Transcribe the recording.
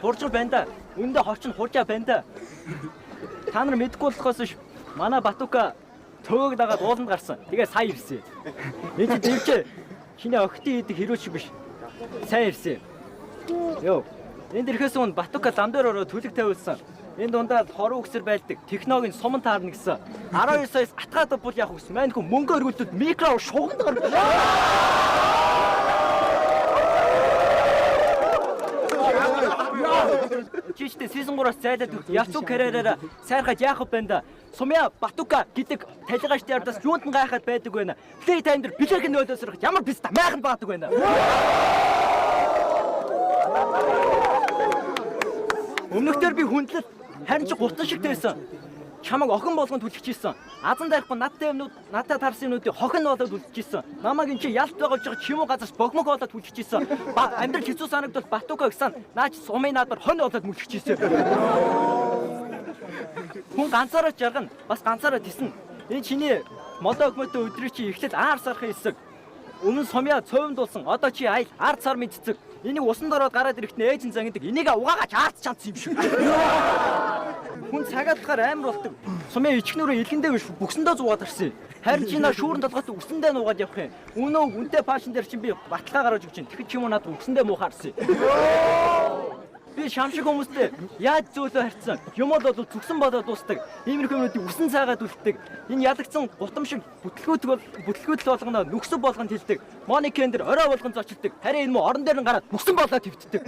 Буржиг байна да. Үндэ ховчин хуржаа байна да. Та нар мэдгүй болохоос ш манай Батука төвөг дагаад ууланд гарсан. Тэгээ сая ирсэн. Энд дэвчээ чиний охтын идэх хэрүүч биш. Сайн ирсэн. Йоо. Энд ирэхээс өмнө Батука зам дээр ороо түлэг тавиулсан. Энэ дундаа хоруу өксөр байлдаг. Технологийн суман таарна гэсэн. 12 саяас атгаад бол яах вэ? Мань хүн мөнгө өргөлдөд микро шугамд гарна. Чичтэй season 3-аас зайлаад явцуу карьераараа сайрхаж яах вэ бэнда? Сумья Батука гэдэг талигачтай ардаас юунд нь гайхаад байдаг вэ? Плей тайм дээр бэлэг нь өлөөсрөх ямар биста майхан баадаг вэ? Өмнөхдөр би хүндлэл харин ч гутан шиг тавьсан. Чамаг охин болгонд түлхчихсэн. Азан дайрахгүй надтай юмнууд надад тарсан юмнуудыг хохин болоод түлхчихсэн. Намайг энэ чи ялт байгуулж байгаа чимүү газарч богмог болоод түлхчихсэн. Амьдрал хэцүү санагдвал Батука гэсэн наач сумын наадмаар хонь болоод мүлхчихсэн. Хүн ганцаараа жаргана, бас ганцаараа тиснэ. Энэ чиний модоо өгмөтөө өдрий чи эхлэл аар сархын хэсэг. Өмнө сумья цовимдуулсан. Одоо чи айл ард сар мэдцэг. Энийг усан дороод гараад ирэхдээ ээж нь зангидаг. Энийг угаагаач аарч чанц юм шиг. Хүн цагаадлахаар амар болдог. Сумья ичгнүүрээ илгэндээ биш бүксэндээ зугаад ирсэн. Харин чи наа шүүрэн толгойд үсэндээ нуугаад явах юм. Үнөө үнтэй пашин дээр чинь би баталгаа гаргаж өгч чинь. Тэгэхэд чи юм надад үсэндээ муухаарсан. Би шамшиг хүмүүстэй яаж зөөлөө харьцсан. Юм бол зүгсэн болоод дуустдаг. Иймэрхүү юмнуудыг үсэн цаагаад үлддэг. Энэ ядагцсан гутам шиг бүтлгүүд болгоно нүксөв болгонд хилдэг. Моникен дээр орой болгон зочилдог. Харин энэ мө орон дээр нь гараад нүксэн болоод твтдэг.